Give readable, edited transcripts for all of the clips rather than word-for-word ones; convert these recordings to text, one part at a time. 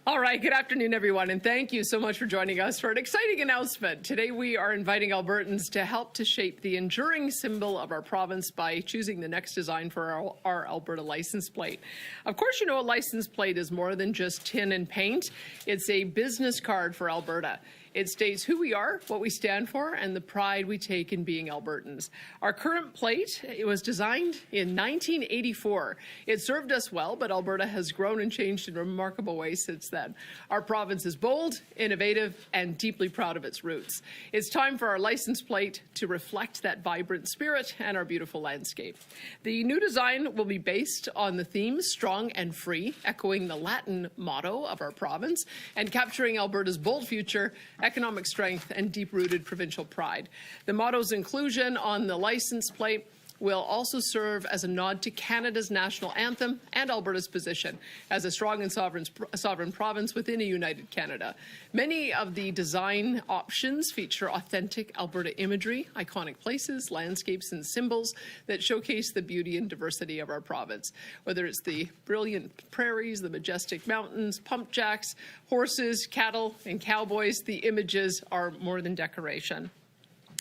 All right, good afternoon, everyone, and thank you so much for joining us for an exciting announcement. Today, we are inviting Albertans to help to shape the enduring symbol of our province by choosing the next design for our Alberta license plate. Of course, you know a license plate is more than just tin and paint. It's a business card for Alberta. It states who we are, what we stand for, and the pride we take in being Albertans. Our current plate, it was designed in 1984. It served us well, but Alberta has grown and changed in remarkable ways since then. Our province is bold, innovative, and deeply proud of its roots. It's time for our license plate to reflect that vibrant spirit and our beautiful landscape. The new design will be based on the theme strong and free, echoing the Latin motto of our province and capturing Alberta's bold future, economic strength, and deep-rooted provincial pride. The motto's inclusion on the license plate will also serve as a nod to Canada's national anthem and Alberta's position as a strong and sovereign province within a united Canada. Many of the design options feature authentic Alberta imagery, iconic places, landscapes, and symbols that showcase the beauty and diversity of our province. Whether it's the brilliant prairies, the majestic mountains, pump jacks, horses, cattle, and cowboys, the images are more than decoration.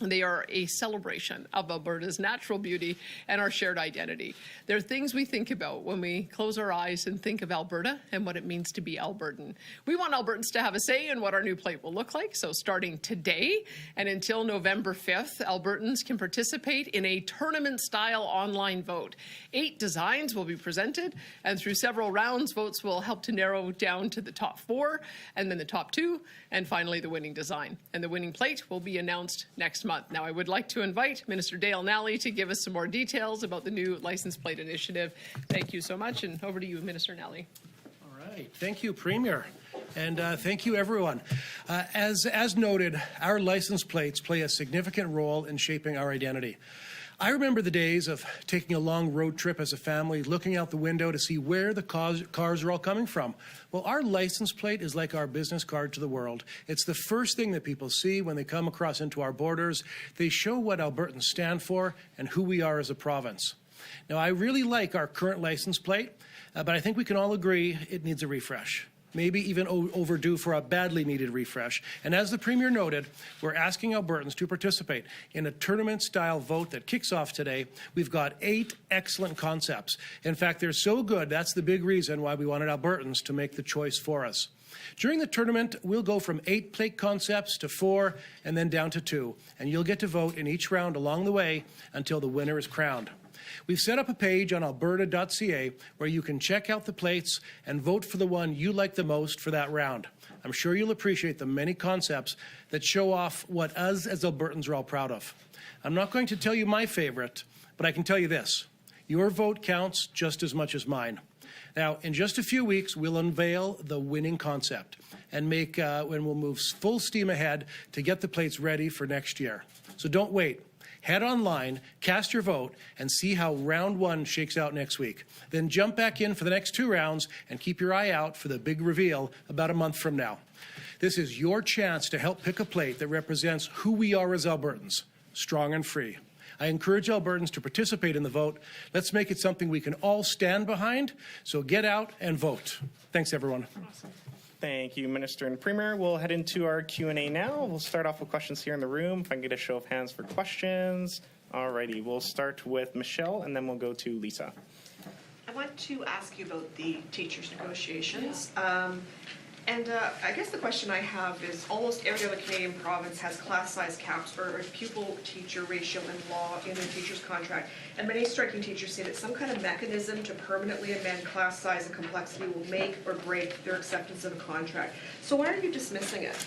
They are a celebration of Alberta's natural beauty and our shared identity. They're things we think about when we close our eyes and think of Alberta and what it means to be Albertan. We want Albertans to have a say in what our new plate will look like. So starting today and until November 5th, Albertans can participate in a tournament-style online vote. 8 designs will be presented, and through several rounds, votes will help to narrow down to the top 4, and then the top 2, and finally the winning design. And the winning plate will be announced next month. Now, I would like to invite Minister Dale Nally to give us some more details about the new license plate initiative. Thank you so much, and over to you, Minister Nally. All right. Thank you, Premier. And thank you, everyone. As noted, our license plates play a significant role in shaping our identity. I remember the days of taking a long road trip as a family, looking out the window to see where the cars are all coming from. Well, our license plate is like our business card to the world. It's the first thing that people see when they come across into our borders. They show what Albertans stand for and who we are as a province. Now, I really like our current license plate, but I think we can all agree it needs a refresh. Maybe even overdue for a badly needed refresh. And as the Premier noted, we're asking Albertans to participate in a tournament-style vote that kicks off today. We've got 8 excellent concepts. In fact, they're so good, that's the big reason why we wanted Albertans to make the choice for us. During the tournament, we'll go from 8 plate concepts to 4 and then down to 2. And you'll get to vote in each round along the way until the winner is crowned. We've set up a page on alberta.ca where you can check out the plates and vote for the one you like the most for that round. I'm sure you'll appreciate the many concepts that show off what us as Albertans are all proud of. I'm not going to tell you my favorite, but I can tell you this. Your vote counts just as much as mine. Now, in just a few weeks, we'll unveil the winning concept and when we'll move full steam ahead to get the plates ready for next year. So don't wait. Head online, cast your vote, and see how round 1 shakes out next week. Then jump back in for the next 2 rounds and keep your eye out for the big reveal about a month from now. This is your chance to help pick a plate that represents who we are as Albertans, strong and free. I encourage Albertans to participate in the vote. Let's make it something we can all stand behind, so get out and vote. Thanks, everyone. Awesome. Thank you, Minister and Premier. We'll head into our Q&A now. We'll start off with questions here in the room. If I can get a show of hands for questions. Alrighty, we'll start with Michelle, and then we'll go to Lisa. I want to ask you about the teachers' negotiations. I guess the question I have is almost every other Canadian province has class size caps or pupil-teacher ratio in law in their teacher's contract. And many striking teachers say that some kind of mechanism to permanently amend class size and complexity will make or break their acceptance of a contract. So why are you dismissing it?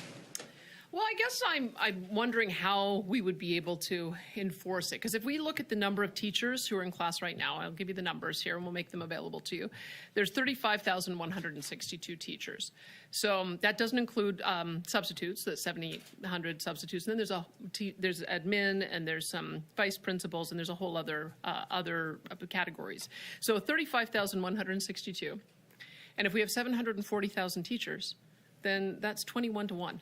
Well, I guess I'm wondering how we would be able to enforce it. Because if we look at the number of teachers who are in class right now, I'll give you the numbers here and we'll make them available to you. There's 35,162 teachers. So that doesn't include substitutes, that's 7,800 substitutes. And then there's admin and there's some vice principals and there's a whole other categories. So 35,162. And if we have 740,000 teachers, then that's 21 to 1.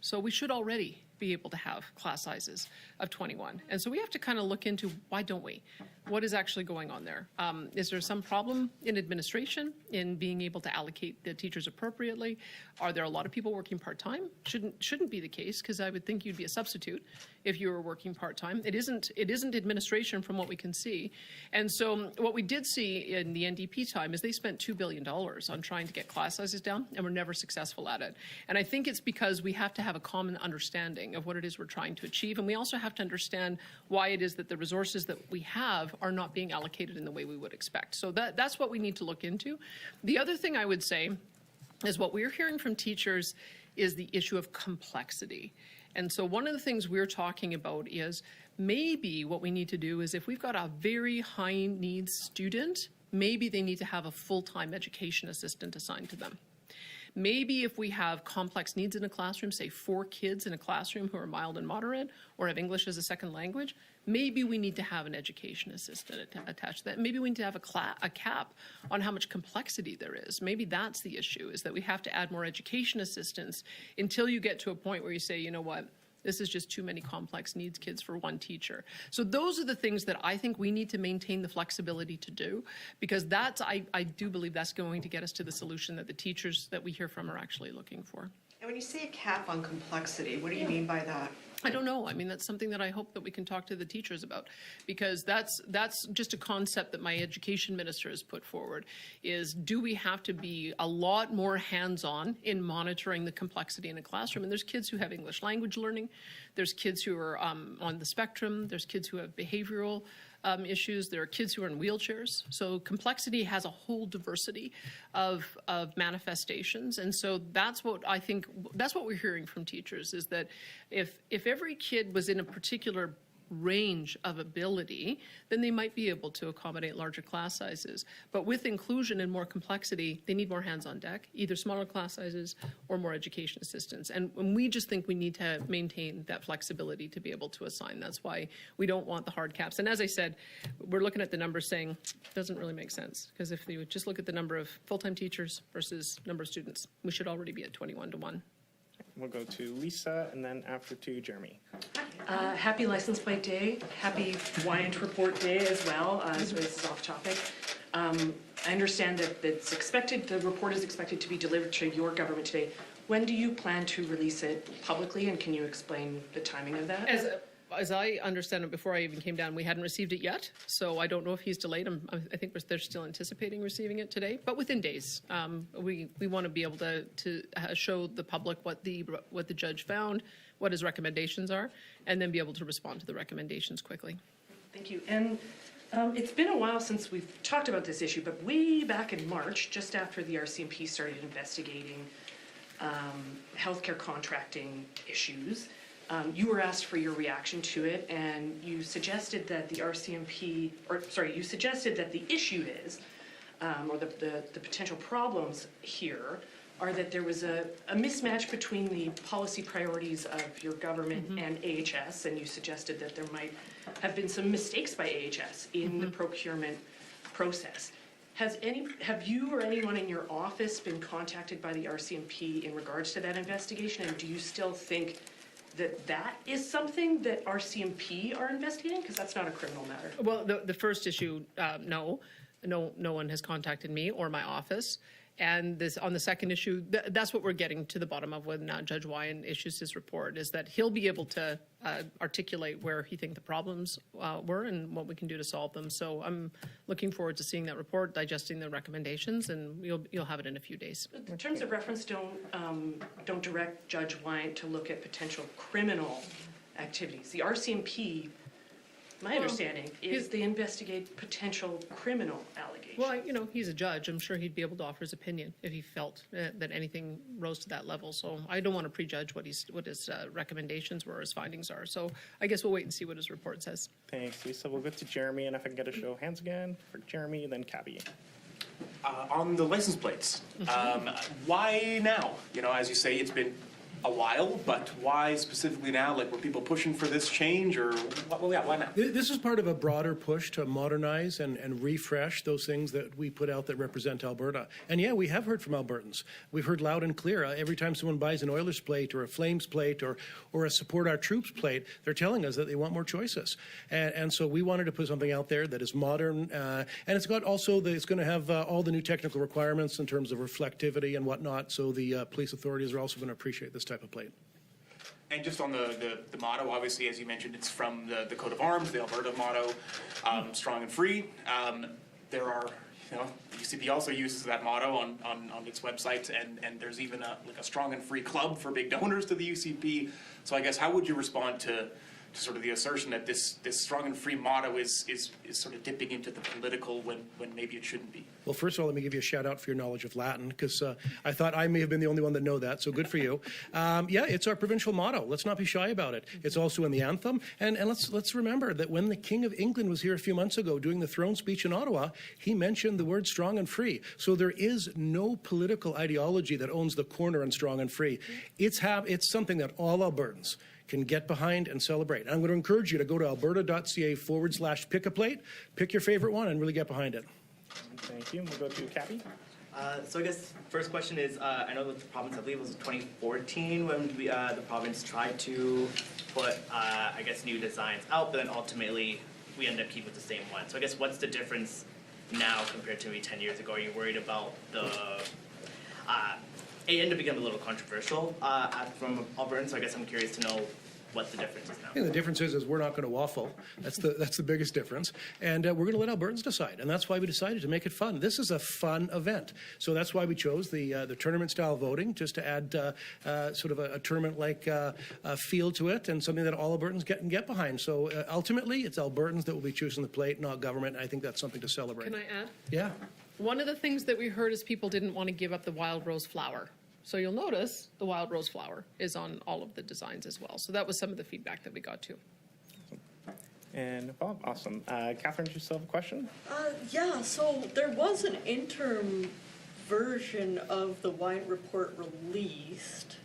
So we should already be able to have class sizes of 21. And so we have to kind of look into why don't we? what is actually going on there? Is there some problem in administration in being able to allocate the teachers appropriately? Are there a lot of people working part-time? Shouldn't be the case, because I would think you'd be a substitute if you were working part-time. It isn't administration from what we can see. And so what we did see in the NDP time is they spent $2 billion on trying to get class sizes down, and were never successful at it. And I think it's because we have to have a common understanding of what it is we're trying to achieve, and we also have to understand why it is that the resources that we have are not being allocated in the way we would expect. So that's what we need to look into. The other thing I would say is what we're hearing from teachers is the issue of complexity. And so one of the things we're talking about is maybe what we need to do is if we've got a very high needs student, maybe they need to have a full-time education assistant assigned to them. Maybe if we have complex needs in a classroom, say 4 kids in a classroom who are mild and moderate or have English as a second language, maybe we need to have an education assistant attached to that. Maybe we need to have a cap on how much complexity there is. Maybe that's the issue, is that we have to add more education assistants until you get to a point where you say, you know what, this is just too many complex needs kids for one teacher. So those are the things that I think we need to maintain the flexibility to do, because I do believe that's going to get us to the solution that the teachers that we hear from are actually looking for. And when you say a cap on complexity, what do you mean by that? I don't know. I mean, that's something that I hope that we can talk to the teachers about, because that's just a concept that my education minister has put forward, is do we have to be a lot more hands-on in monitoring the complexity in a classroom? And there's kids who have English language learning. There's kids who are on the spectrum. There's kids who have behavioral issues. There are kids who are in wheelchairs. So complexity has a whole diversity of manifestations. And so that's what I think, that's what we're hearing from teachers, is that if every kid was in a particular range of ability, then they might be able to accommodate larger class sizes. But with inclusion and more complexity, they need more hands on deck, either smaller class sizes or more education assistants. And we just think we need to maintain that flexibility to be able to assign. That's why we don't want the hard caps. And as I said, we're looking at the numbers saying it doesn't really make sense, because if you just look at the number of full-time teachers versus number of students, we should already be at 21-1. We'll go to Lisa and then after to Jeremy. Happy License Plate Day. Happy Wyant Report Day as well. So this is off topic. I understand that the report is expected to be delivered to your government today. When do you plan to release it publicly, and can you explain the timing of that? As I understand it, before I even came down, we hadn't received it yet, so I don't know if he's delayed. I think they're still anticipating receiving it today, but within days. We want to be able to show the public what the judge found, what his recommendations are, and then be able to respond to the recommendations quickly. Thank you. And it's been a while since we've talked about this issue, but way back in March, just after the RCMP started investigating healthcare contracting issues, you were asked for your reaction to it, and you suggested that the you suggested that the issue is, or the potential problems here are that there was a mismatch between the policy priorities of your government and AHS, and you suggested that there might have been some mistakes by AHS in the procurement process. Have you or anyone in your office been contacted by the RCMP in regards to that investigation, and do you still think that is something that RCMP are investigating? Because that's not a criminal matter. Well, the first issue, no one has contacted me or my office. And on the second issue, that's what we're getting to the bottom of when Judge Wyant issues his report, is that he'll be able to articulate where he thinks the problems were and what we can do to solve them. So I'm looking forward to seeing that report, digesting the recommendations, and you'll have it in a few days. In terms of reference, don't direct Judge Wyant to look at potential criminal activities. The RCMP, my understanding, is they investigate potential criminal allegations. Well, he's a judge. I'm sure he'd be able to offer his opinion if he felt that anything rose to that level. So I don't want to prejudge what his recommendations were or his findings are. So I guess we'll wait and see what his report says. Thanks, Lisa. We'll go to Jeremy, and if I can get a show of hands again for Jeremy, then Cabby. On the license plates, why now? As you say, it's been a while, but why specifically now? Like, were people pushing for this change, or why now? This is part of a broader push to modernize and refresh those things that we put out that represent Alberta. And yeah, we have heard from Albertans. We've heard loud and clear. Every time someone buys an Oilers plate or a Flames plate or a Support Our Troops plate, they're telling us that they want more choices. And so we wanted to put something out there that is modern, and it's got also it's going to have all the new technical requirements in terms of reflectivity and whatnot. So the police authorities are also going to appreciate this type of plate. And just on the motto, obviously, as you mentioned, it's from the coat of arms, the Alberta motto, strong and free. There are, UCP also uses that motto on its website, and there's even a strong and free club for big donors to the UCP. So I guess, how would you respond to sort of the assertion that this strong and free motto is sort of dipping into the political when maybe it shouldn't be? Well, first of all, let me give you a shout out for your knowledge of Latin, because I thought I may have been the only one that know that, so good for you. Yeah, it's our provincial motto. Let's not be shy about it. It's also in the anthem. And let's remember that when the King of England was here a few months ago doing the throne speech in Ottawa, he mentioned the word strong and free. So there is no political ideology that owns the corner on strong and free. It's something that all Albertans can get behind and celebrate. And I'm going to encourage you to go to alberta.ca/pick-a-plate, pick your favorite one, and really get behind it. Thank you. We'll go to Kathy. So I guess first question is, I know that the province, I believe it was 2014 when the province tried to put, I guess, new designs out, but then ultimately we ended up keeping the same one. So I guess what's the difference now compared to maybe 10 years ago? Are you worried about it ended up becoming a little controversial from Albertans, so I guess I'm curious to know what the difference is now. I think the difference is we're not going to waffle. That's the biggest difference. And we're going to let Albertans decide. And that's why we decided to make it fun. This is a fun event. So that's why we chose the tournament-style voting, just to add sort of a tournament-like feel to it, and something that all Albertans can get behind. So ultimately, it's Albertans that will be choosing the plate, not government. And I think that's something to celebrate. Can I add? Yeah. One of the things that we heard is people didn't want to give up the wild rose flower. So you'll notice the wild rose flower is on all of the designs as well. So that was some of the feedback that we got too. And Bob, awesome. Catherine, do you still have a question? Yeah, so there was an interim version of the wine report released.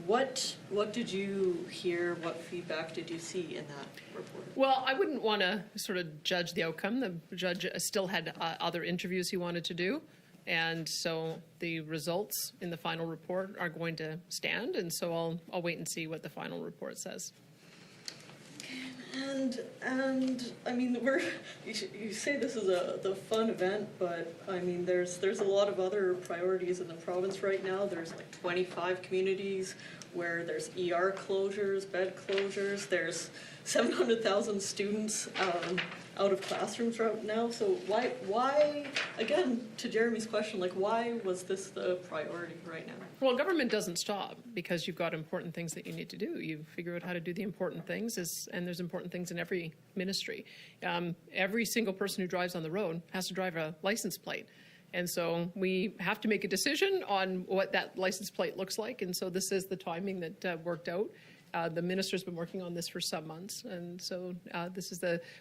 What did you hear? What feedback did you see in that report? Well, I wouldn't want to sort of judge the outcome. The judge still had other interviews he wanted to do. And so the results in the final report are going to stand. And so I'll wait and see what the final report says. And I mean, you say this is the fun event, but I mean, there's a lot of other priorities in the province right now. There's like 25 communities where there's ER closures, bed closures. There's 700,000 students out of classrooms right now. So why, again, to Jeremy's question, like why was this the priority right now? Well, government doesn't stop because you've got important things that you need to do. You figure out how to do the important things, and there's important things in every ministry. Every single person who drives on the road has to drive a license plate. And so we have to make a decision on what that license plate looks like. And so this is the timing that worked out. The minister's been working on this for some months, and so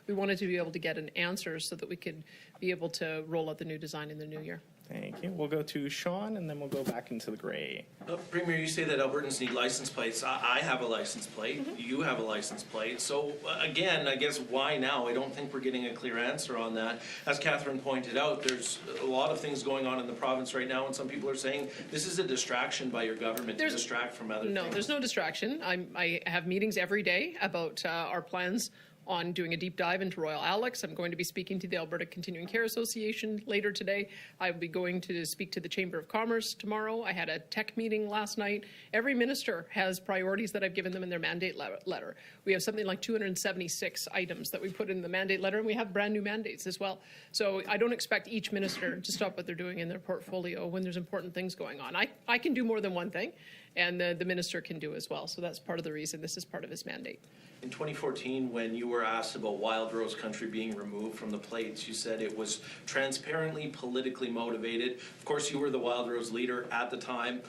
we wanted to be able to get an answer so that we could be able to roll out the new design in the new year. Thank you. We'll go to Sean, and then we'll go back into the gray. Premier, you say that Albertans need license plates. I have a license plate. Mm-hmm. You have a license plate. So again, I guess why now? I don't think we're getting a clear answer on that. As Catherine pointed out, there's a lot of things going on in the province right now, and some people are saying this is a distraction by your government to distract from other things. No, there's no distraction. I have meetings every day about our plans on doing a deep dive into Royal Alex. I'm going to be speaking to the Alberta Continuing Care Association later today. I'll be going to speak to the Chamber of Commerce tomorrow. I had a tech meeting last night. Every minister has priorities that I've given them in their mandate letter. We have something like 276 items that we put in the mandate letter, and we have brand new mandates as well. So I don't expect each minister to stop what they're doing in their portfolio when there's important things going on. I can do more than one thing, and the minister can do as well. So that's part of the reason this is part of his mandate. In 2014, when you were asked about Wild Rose Country being removed from the plates, you said it was transparently politically motivated. Of course, you were the Wild Rose leader at the time.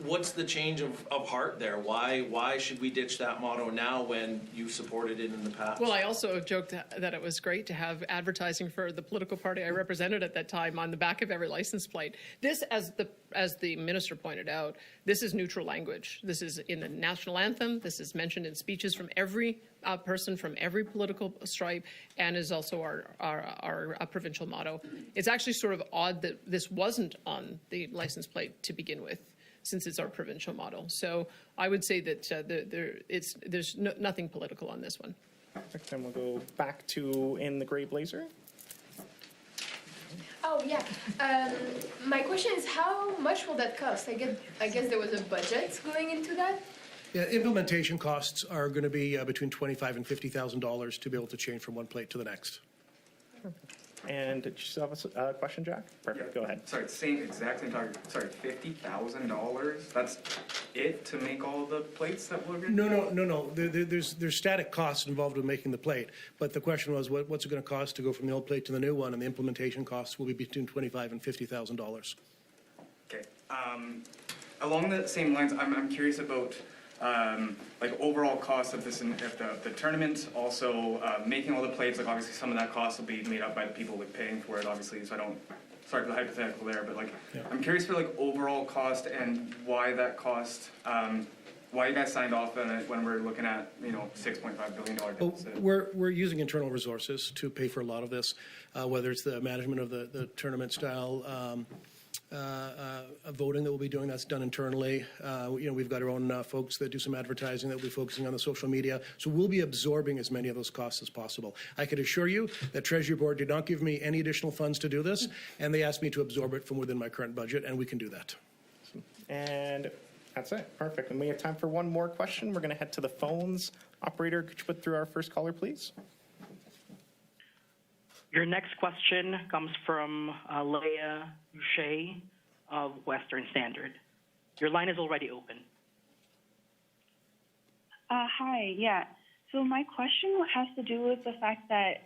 What's the change of heart there? Why should we ditch that motto now when you supported it in the past? Well, I also joked that it was great to have advertising for the political party I represented at that time on the back of every license plate. This, as the minister pointed out, this is neutral official language. This is in the national anthem. This is mentioned in speeches from every person from every political stripe, and is also our provincial motto. It's actually sort of odd that this wasn't on the license plate to begin with, since it's our provincial motto. So I would say that there's nothing political on this one. Perfect. And we'll go back to in the gray blazer. Oh, yeah. My question is, how much will that cost? I guess there was a budget going into that? Yeah, implementation costs are going to be between $25,000 and $50,000 to be able to change from one plate to the next. And did you still have a question, Jack? Perfect. Go ahead. Sorry, exact same target. Sorry, $50,000. That's it to make all the plates that we're going to No. There's static costs involved with making the plate, but the question was, what's it going to cost to go from the old plate to the new one? And the implementation costs will be between $25,000 and $50,000. Okay. Along the same lines, I'm curious about like overall cost of this, the tournament, also making all the plates. Like obviously some of that cost will be made up by the people like paying for it, obviously. So sorry for the hypothetical there, but like I'm curious for like overall cost and why that cost. Why you guys signed off on it when we're looking at $6.5 billion deficit? We're using internal resources to pay for a lot of this, whether it's the management of the tournament style. Voting that we'll be doing, that's done internally. We've got our own folks that do some advertising that will be focusing on the social media. So we'll be absorbing as many of those costs as possible. I can assure you that Treasury Board did not give me any additional funds to do this, and they asked me to absorb it from within my current budget, and we can do that. And that's it. Perfect. And we have time for one more question. We're going to head to the phones. Operator, could you put through our first caller, please? Your next question comes from Leia Shea of Western Standard. Your line is already open. Hi, yeah. So my question has to do with the fact that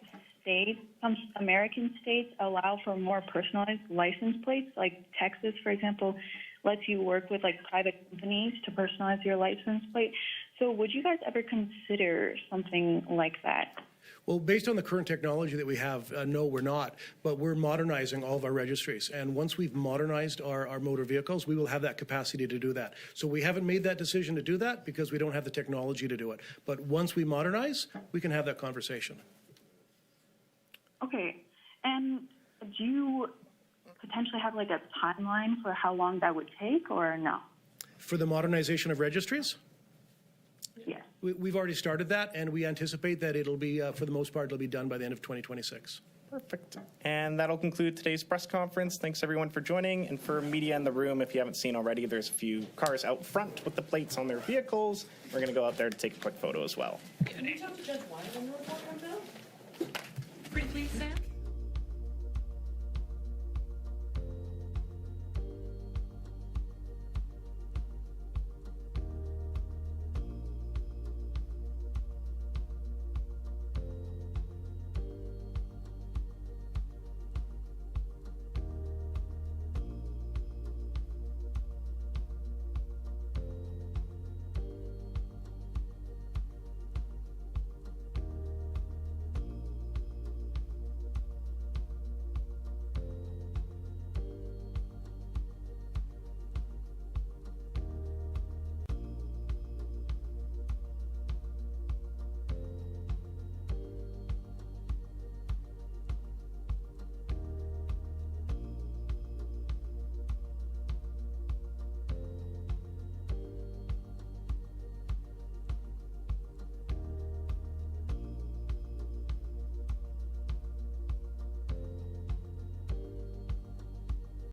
some American states allow for more personalized license plates, like Texas, for example, lets you work with like private companies to personalize your license plate. So would you guys ever consider something like that? Well, based on the current technology that we have, no, we're not. But we're modernizing all of our registries. And once we've modernized our motor vehicles, we will have that capacity to do that. So we haven't made that decision to do that because we don't have the technology to do it. But once we modernize, we can have that conversation. Okay. And do you potentially have like a timeline for how long that would take, or no? For the modernization of registries? Yes. We've already started that, and we anticipate that it'll be, for the most part, it'll be done by the end of 2026. Perfect. And that'll conclude today's press conference. Thanks, everyone, for joining. And for media in the room, if you haven't seen already, there's a few cars out front with the plates on their vehicles. We're going to go out there to take a quick photo as well. Can you talk to Judge Wyman when the report comes out? Pretty please, Sam?